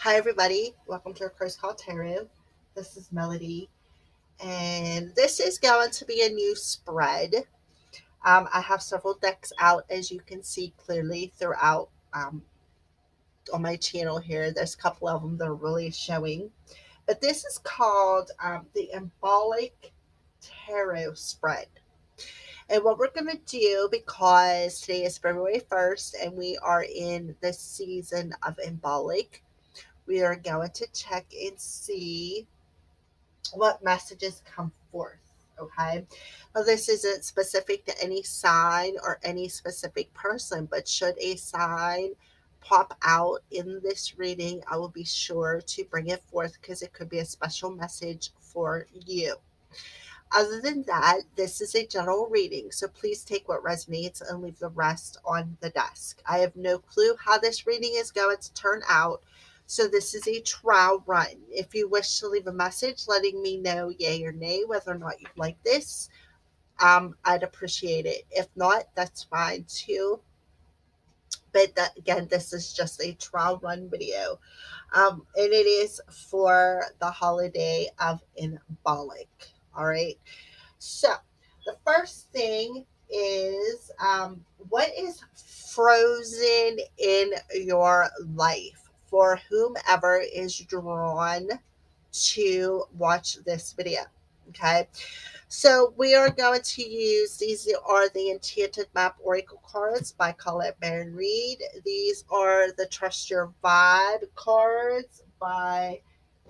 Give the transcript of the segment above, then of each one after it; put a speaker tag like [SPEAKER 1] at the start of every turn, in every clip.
[SPEAKER 1] Hi, everybody. Welcome to our Curse Call Tarot. This is Melody, and this is going to be a new spread. I have several decks out, as you can see clearly throughout on my channel here. There's a couple of them that are really showing, but this is called the Imbolic Tarot Spread. And what we're going to do, because today is February 1st and we are in the season of Imbolic, we are going to check and see what messages come forth. Okay. Now, this isn't specific to any sign or any specific person, but should a sign pop out in this reading, I will be sure to bring it forth because it could be a special message for you. Other than that, this is a general reading, so please take what resonates and leave the rest on the desk. I have no clue how this reading is going to turn out, so this is a trial run. If you wish to leave a message letting me know yay or nay whether or not you like this, I'd appreciate it. If not, that's fine too. But again, this is just a trial run video, and it is for the holiday of Imbolic. All right. So, the first thing is what is frozen in your life for whomever is drawn to watch this video. Okay, so we are going to use these are the Enchanted Map Oracle cards by Colette Baron Reed. These are the Trust Your Vibe cards by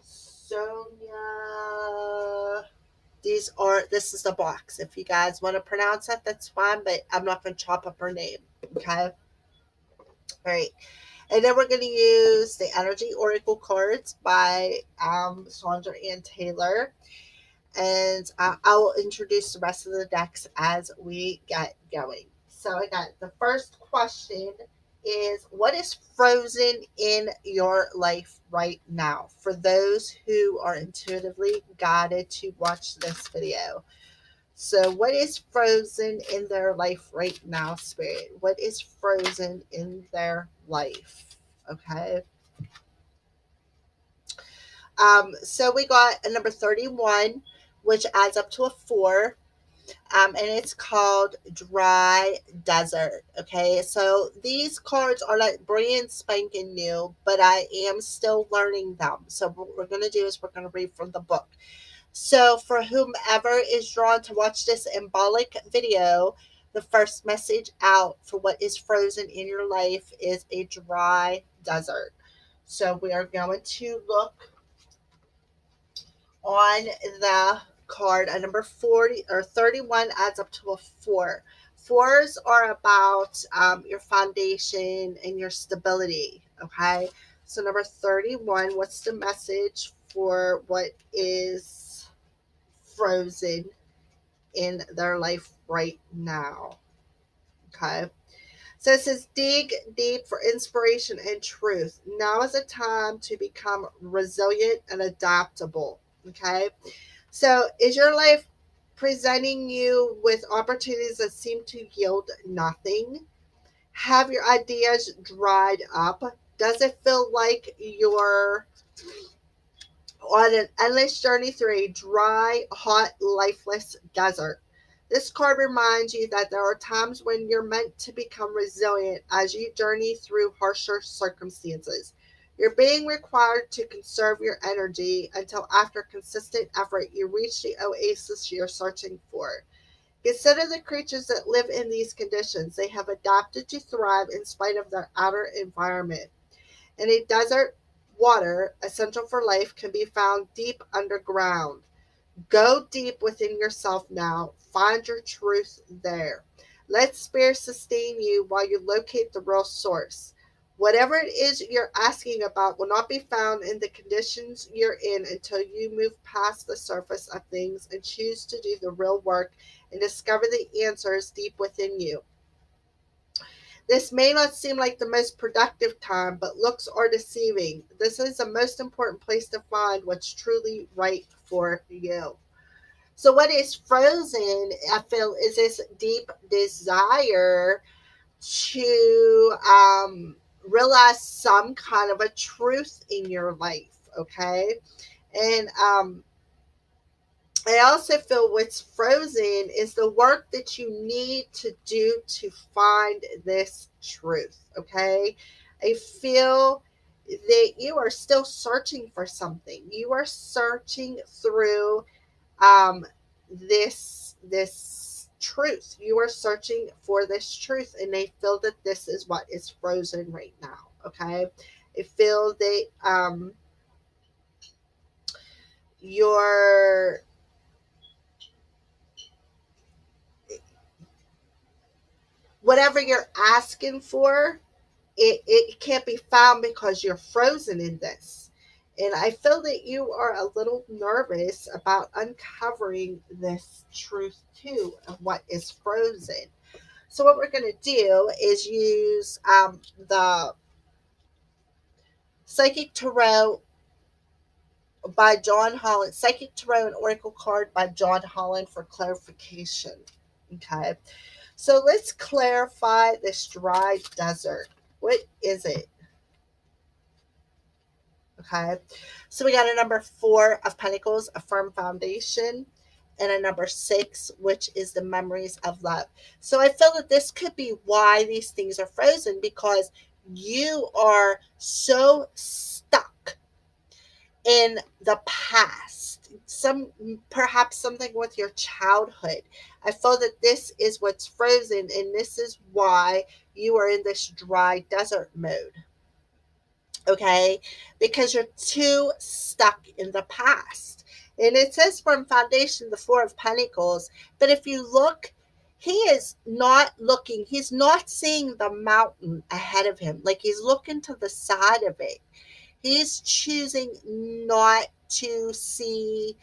[SPEAKER 1] Sonia. This is the box. If you guys want to pronounce that, that's fine, but I'm not going to chop up her name. Okay. All right. And then we're going to use the Energy Oracle cards by Sandra Ann Taylor. And I will introduce the rest of the decks as we get going. So I got the first question is what is frozen in your life right now for those who are intuitively guided to watch this video. So what is frozen in their life right now, Spirit? What is frozen in their life? Okay. So we got a number 31, which adds up to a 4. And it's called Dry Desert. Okay, so these cards are like brand spanking new, but I am still learning them. So what we're going to do is we're going to read from the book. So for whomever is drawn to watch this Imbolic video, the first message out for what is frozen in your life is a dry desert. So we are going to look on the card. A number 40 or 31 adds up to a 4. Fours are about your foundation and your stability. Okay. So number 31, what's the message for what is frozen in their life right now? Okay. So it says, dig deep for inspiration and truth. Now is a time to become resilient and adaptable. Okay. So is your life presenting you with opportunities that seem to yield nothing? Have your ideas dried up? Does it feel like you're on an endless journey through a dry, hot, lifeless desert? This card reminds you that there are times when you're meant to become resilient as you journey through harsher circumstances. You're being required to conserve your energy until, after consistent effort, you reach the oasis you're searching for. Consider the creatures that live in these conditions. They have adapted to thrive in spite of their outer environment. In a desert, water, essential for life, can be found deep underground. Go deep within yourself now. Find your truth there. Let spirit sustain you while you locate the real source. Whatever it is you're asking about will not be found in the conditions you're in until you move past the surface of things and choose to do the real work and discover the answers deep within you. This may not seem like the most productive time, but looks are deceiving. This is the most important place to find what's truly right for you. So what is frozen, I feel, is this deep desire to realize some kind of a truth in your life, okay? And I also feel what's frozen is the work that you need to do to find this truth, okay? I feel that you are still searching for something. You are searching through um, this truth. You are searching for this truth, and I feel that this is what is frozen right now, okay? I feel that your whatever you're asking for, it can't be found because you're frozen in this. And I feel that you are a little nervous about uncovering this truth too of what is frozen. So what we're going to do is use the Psychic Tarot by John Holland, Psychic Tarot and Oracle card by John Holland for clarification. Okay. So let's clarify this dry desert. What is it? Okay. So we got a number 4 of Pentacles, a firm foundation, and a number 6, which is the memories of love. So I feel that this could be why these things are frozen, because you are so stuck in the past. Perhaps something with your childhood. I feel that this is what's frozen, and this is why you are in this dry desert mode. Okay, because you're too stuck in the past. And it says from foundation the 4 of Pentacles, but if you look, he is not looking, he's not seeing the mountain ahead of him, like he's looking to the side of it. He's choosing not to see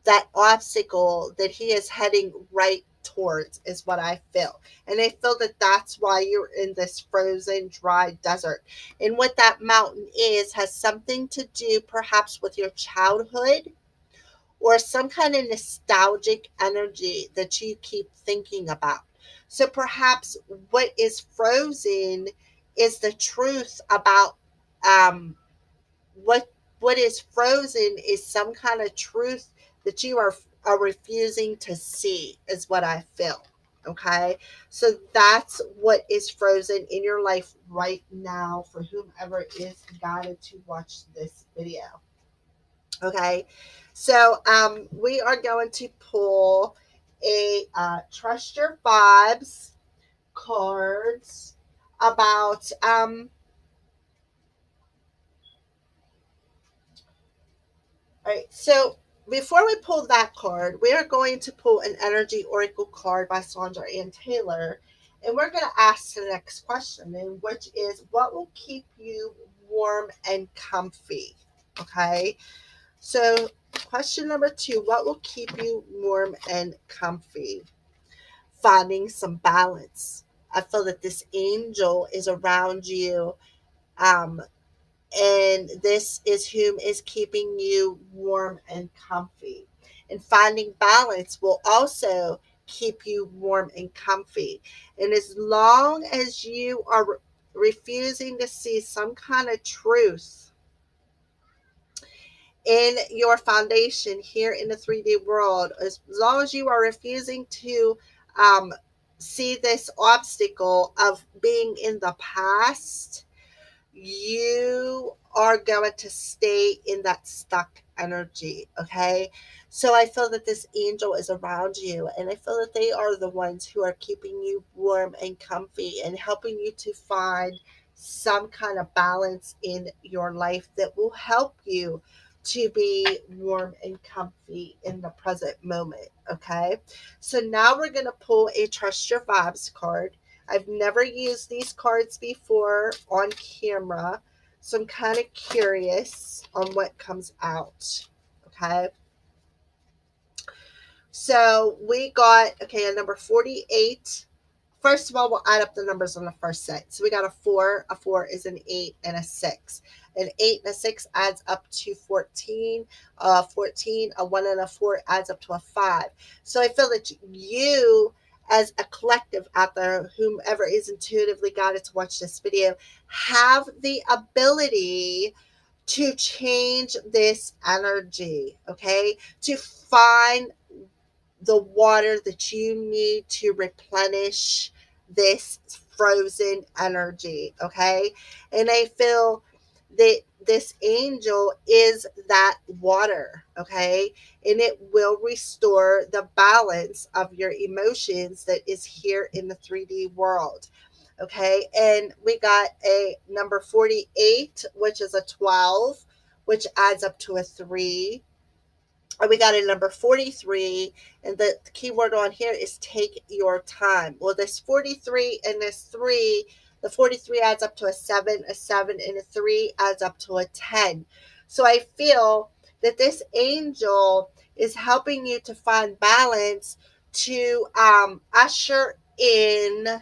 [SPEAKER 1] that obstacle that he is heading right towards, is what I feel. And I feel that that's why you're in this frozen dry desert. And what that mountain is has something to do perhaps with your childhood, or some kind of nostalgic energy that you keep thinking about. So perhaps what is frozen is the truth about um, what what is frozen is some kind of truth that you are refusing to see, is what I feel. Okay, so that's what is frozen in your life right now for whomever is guided to watch this video. Okay, so we are going to pull a trust your vibes cards about all right, so before we pull that card, we are going to pull an energy oracle card by Sandra Ann Taylor, and we're going to ask the next question, and which is, what will keep you warm and comfy? Okay, so question number 2, what will keep you warm and comfy? Finding some balance. I feel that this angel is around you. Um, and this is whom is keeping you warm and comfy. And finding balance will also keep you warm and comfy. And as long as you are refusing to see some kind of truth in your foundation here in the 3D world, as long as you are refusing to um, see this obstacle of being in the past, you are going to stay in that stuck energy. Okay, so I feel that this angel is around you, and I feel that they are the ones who are keeping you warm and comfy and helping you to find some kind of balance in your life that will help you to be warm and comfy in the present moment. Okay, so now we're going to pull a trust your vibes card. I've never used these cards before on camera, so I'm kind of curious on what comes out. Okay. So we got, okay, a number 48. First of all, we'll add up the numbers on the first set. So we got a 4. A 4 is an 8 and a 6. An 8 and a 6 adds up to 14. 14, a 1 and a 4 adds up to a 5. So I feel that you as a collective out there, whomever is intuitively guided to watch this video, have the ability to change this energy, okay? To find the water that you need to replenish this frozen energy, okay? And I feel that this angel is that water, okay? And it will restore the balance of your emotions that is here in the 3D world. Okay, and we got a number 48, which is a 12, which adds up to a 3. And we got a number 43, and the key word on here is take your time. Well, this 43 and this 3, the 43 adds up to a 7, and a 3 adds up to a 10. So I feel that this angel is helping you to find balance, to usher in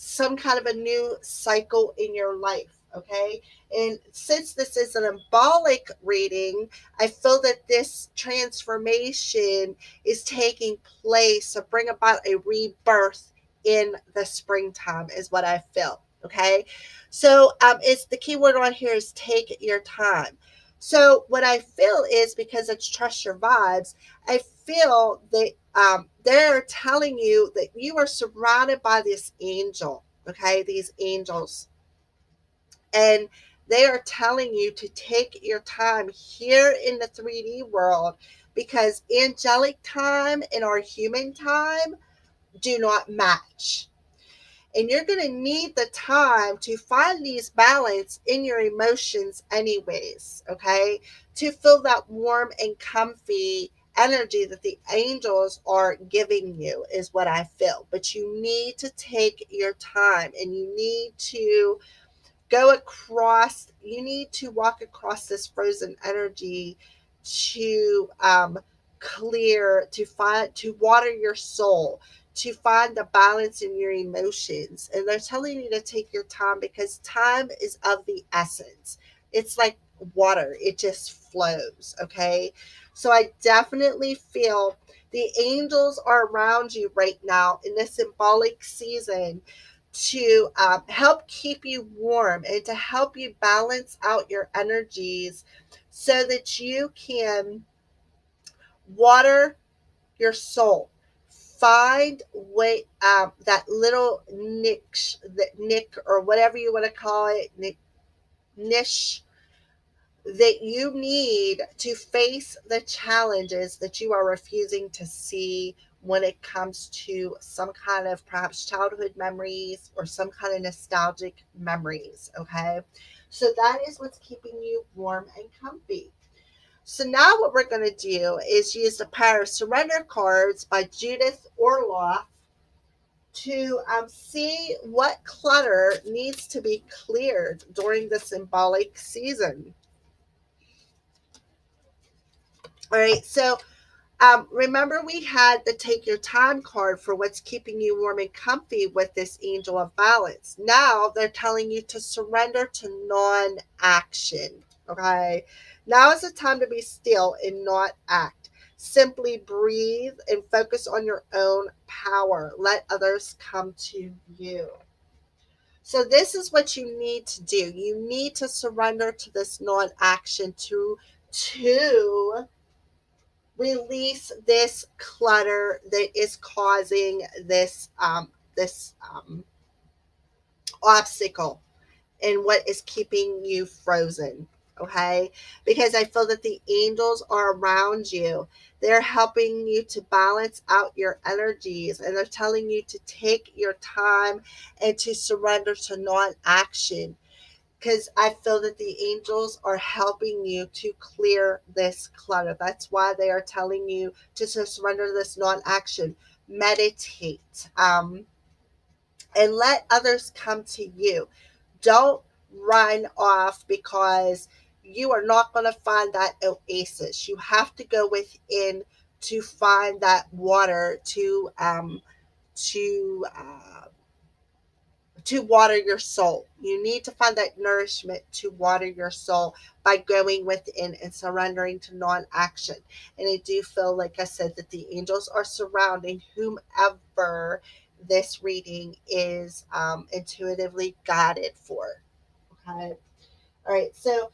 [SPEAKER 1] some kind of a new cycle in your life, okay? And since this is an embolic reading, I feel that this transformation is taking place to bring about a rebirth in the springtime, is what I feel, okay? So it's the key word on here is take your time. So what I feel is, because it's trust your vibes, I feel that they're telling you that you are surrounded by this angel, okay? These angels. And they are telling you to take your time here in the 3D world, because angelic time and our human time do not match. And you're going to need the time to find these balance in your emotions anyways, okay? To feel that warm and comfy energy that the angels are giving you is what I feel. But you need to take your time, and you need to you need to walk across this frozen energy to clear, to water your soul, to find the balance in your emotions. And they're telling you to take your time, because time is of the essence. It's like water, it just flows, okay? So I definitely feel the angels are around you right now in this symbolic season, to help keep you warm and to help you balance out your energies, so that you can water your soul. Find way that little niche, that nick, or whatever you want to call it, niche, that you need to face the challenges that you are refusing to see, when it comes to some kind of perhaps childhood memories or some kind of nostalgic memories, okay? So that is what's keeping you warm and comfy. So now what we're going to do is use the pair of surrender cards by Judith Orloff to see what clutter needs to be cleared during the symbolic season. All right, so remember, we had the take your time card for what's keeping you warm and comfy with this angel of balance. Now they're telling you to surrender to non-action. Okay. Now is the time to be still and not act. Simply breathe and focus on your own power. Let others come to you. So this is what you need to do. You need to surrender to this non-action, to release this clutter that is causing this obstacle, and what is keeping you frozen, okay? Because I feel that the angels are around you. They're helping you to balance out your energies, and they're telling you to take your time and to surrender to non-action, because I feel that the angels are helping you to clear this clutter. That's why they are telling you to surrender this non-action. Meditate, and let others come to you. Don't run off, because you are not going to find that oasis. You have to go within to find that water, to to water your soul. You need to find that nourishment to water your soul by going within and surrendering to non-action. And I do feel, like I said, that the angels are surrounding whomever this reading is intuitively guided for. Okay. All right. So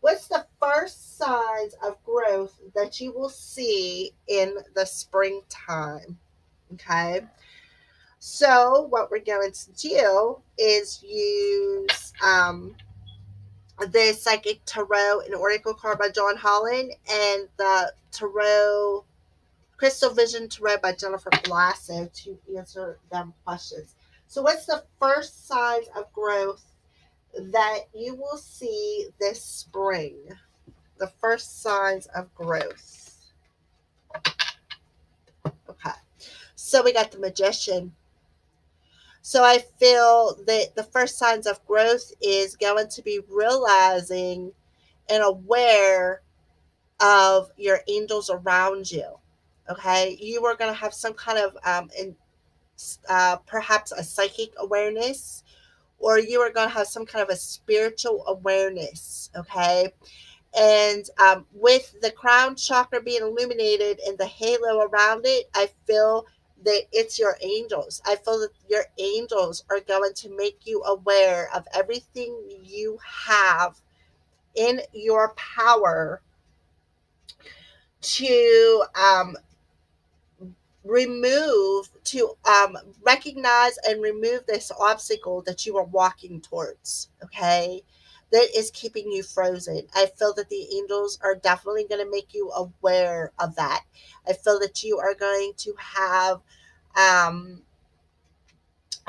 [SPEAKER 1] what's the first signs of growth that you will see in the springtime? Okay. So what we're going to do is use the Psychic Tarot and Oracle card by John Holland and the Tarot Crystal Vision Tarot by Jennifer Blasso to answer them questions. So what's the first signs of growth that you will see this spring? The first signs of growth. Okay. So we got the Magician. So I feel that the first signs of growth is going to be realizing and aware of your angels around you. Okay, you are going to have some kind of perhaps a psychic awareness, or you are going to have some kind of a spiritual awareness. Okay, and with the crown chakra being illuminated and the halo around it, I feel that it's your angels. I feel that your angels are going to make you aware of everything you have in your power to recognize and remove this obstacle that you are walking towards. Okay, that is keeping you frozen. I feel that the angels are definitely going to make you aware of that. I feel that you are going to have I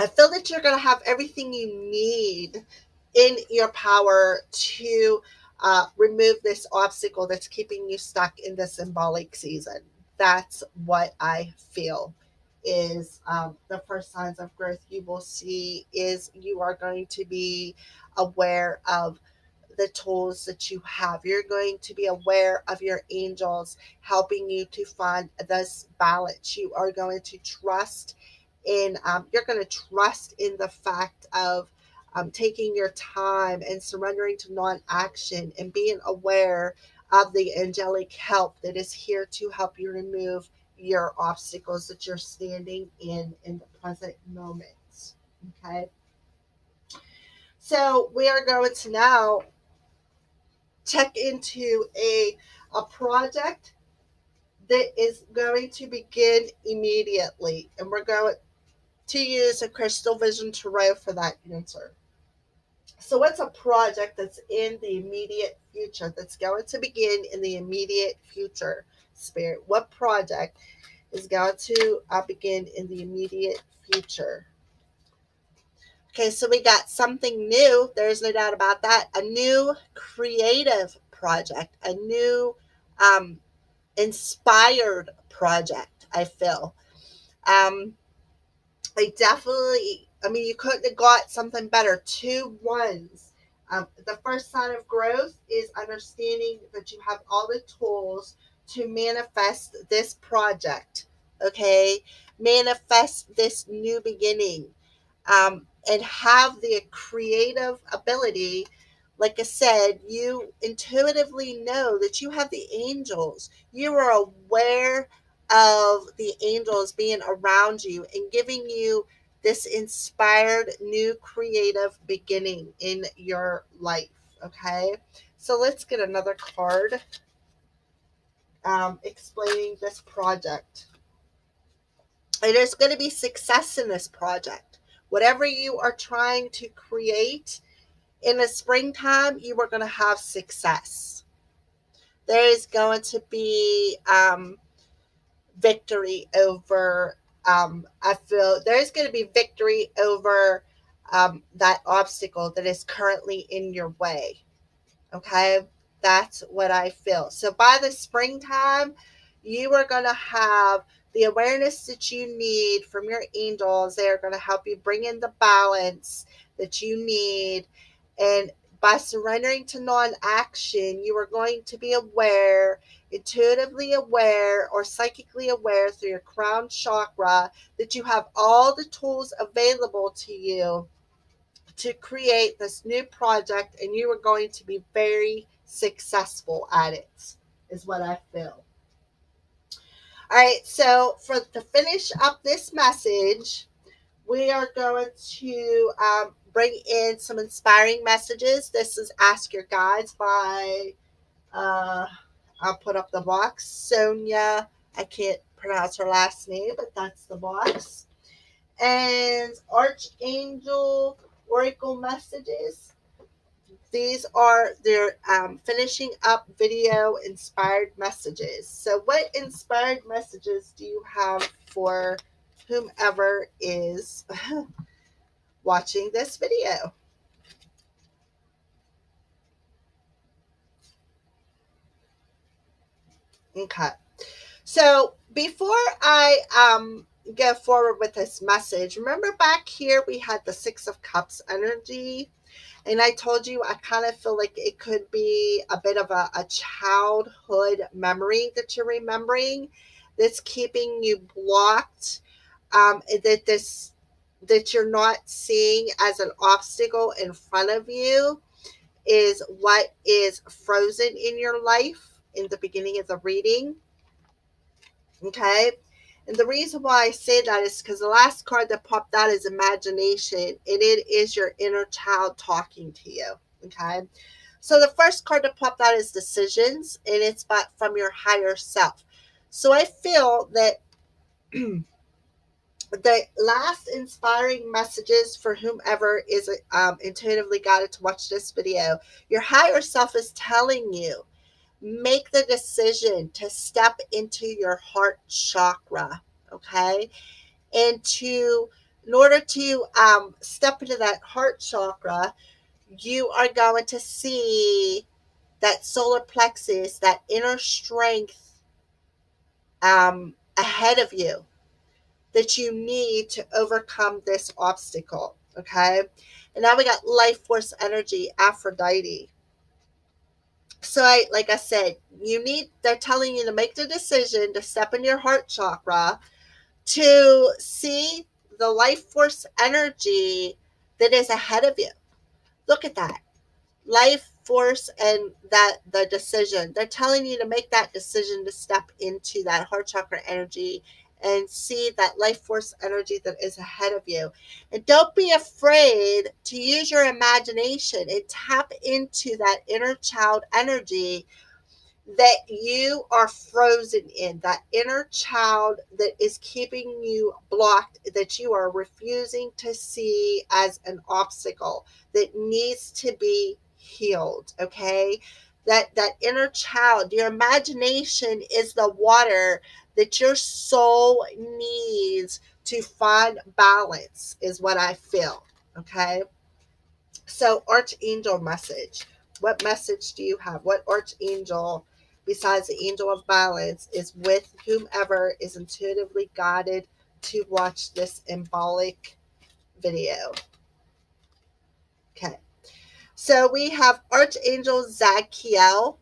[SPEAKER 1] feel that you're going to have everything you need in your power to remove this obstacle that's keeping you stuck in this symbolic season. That's what I feel is the first signs of growth you will see is you are going to be aware of the tools that you have. You're going to be aware of your angels helping you to find this balance. You are going to trust in, you're going to trust in the fact of taking your time and surrendering to non-action and being aware of the angelic help that is here to help you remove your obstacles that you're standing in the present moment. Okay. So we are going to now check into a project that is going to begin immediately. And we're going to use a crystal vision tarot for that answer. So what's a project that's in the immediate future, that's going to begin in the immediate future, Spirit? What project is going to begin in the immediate future? Okay, so we got something new. There's no doubt about that. A new creative project, a new inspired project, I feel. I mean, you couldn't have got something better. 2 1s. The first sign of growth is understanding that you have all the tools to manifest this project. Okay, manifest this new beginning, and have the creative ability. Like I said, you intuitively know that you have the angels. You are aware of the angels being around you and giving you this inspired new creative beginning in your life. Okay, so let's get another card explaining this project. There's going to be success in this project. Whatever you are trying to create in the springtime, you are going to have success. There is going to be victory over, I feel there's going to be victory over that obstacle that is currently in your way. Okay, that's what I feel. So by the springtime, you are going to have the awareness that you need from your angels. They are going to help you bring in the balance that you need. And by surrendering to non-action, you are going to be aware, intuitively aware, or psychically aware through your crown chakra that you have all the tools available to you to create this new project, and you are going to be very successful at it, is what I feel. All right, so for to finish up this message, we are going to bring in some inspiring messages. This is Ask Your Guides by, uh, I'll put up the box, Sonia. I can't pronounce her last name, but that's the box. And Archangel Oracle Messages. These are their finishing up video inspired messages. So, what inspired messages do you have for whomever is watching this video? Okay. So, before I go forward with this message, remember back here we had the Six of Cups energy. And I told you, I kind of feel like it could be a bit of a childhood memory that you're remembering that's keeping you blocked, that you're not seeing as an obstacle in front of you is what is frozen in your life in the beginning of the reading. Okay. And the reason why I say that is because the last card that popped out is imagination, and it is your inner child talking to you. Okay. So the first card that popped out is decisions, and it's from your higher self. So I feel that the last inspiring messages for whomever is intuitively guided to watch this video, your higher self is telling you, make the decision to step into your heart chakra. Okay. And in order to step into that heart chakra, you are going to see that solar plexus, that inner strength ahead of you that you need to overcome this obstacle. Okay. And now we got life force energy, Aphrodite. So like I said, they're telling you to make the decision to step in your heart chakra to see the life force energy that is ahead of you. Look at that. Life force and that the decision. They're telling you to make that decision to step into that heart chakra energy and see that life force energy that is ahead of you. And don't be afraid to use your imagination and tap into that inner child energy that you are frozen in, that inner child that is keeping you blocked, that you are refusing to see as an obstacle, that needs to be healed. Okay. That inner child, your imagination is the water that your soul needs to find balance, is what I feel. Okay. So, Archangel message. What message do you have? What Archangel, besides the Angel of Balance, is with whomever is intuitively guided to watch this Imbolic video? Okay. So, we have Archangel Zadkiel,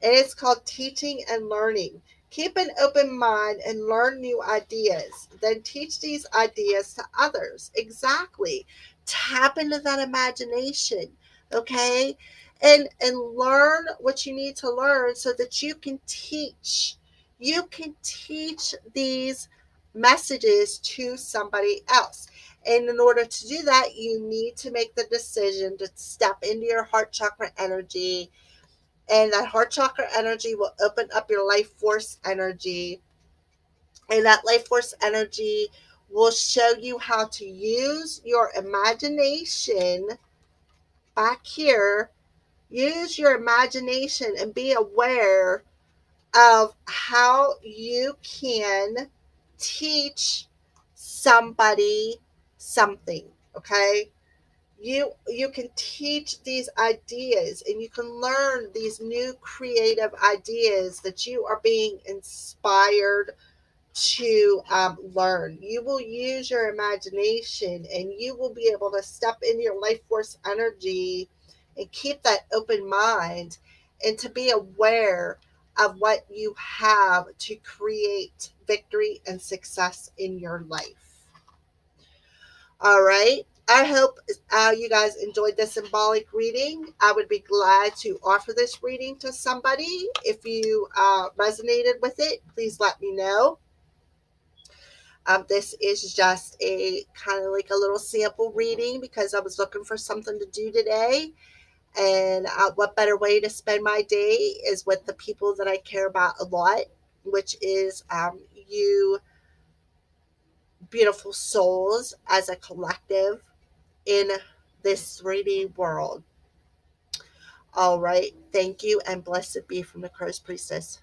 [SPEAKER 1] and it's called Teaching and Learning. Keep an open mind and learn new ideas. Then teach these ideas to others. Exactly. Tap into that imagination, okay? And learn what you need to learn so that you can teach. You can teach these messages to somebody else. And in order to do that, you need to make the decision to step into your heart chakra energy, and that heart chakra energy will open up your life force energy, and that life force energy will show you how to use your imagination. Back here, use your imagination and be aware of how you can teach somebody something. Okay. You can teach these ideas, and you can learn these new creative ideas that you are being inspired to learn. You will use your imagination, and you will be able to step into your life force energy and keep that open mind, and to be aware of what you have to create victory and success in your life. All right. I hope you guys enjoyed this symbolic reading. I would be glad to offer this reading to somebody. If you resonated with it, please let me know. This is just a kind of like a little sample reading because I was looking for something to do today. And what better way to spend my day is with the people that I care about a lot, which is you beautiful souls as a collective in this 3D world. All right. Thank you and blessed be from the Crow's Priestess.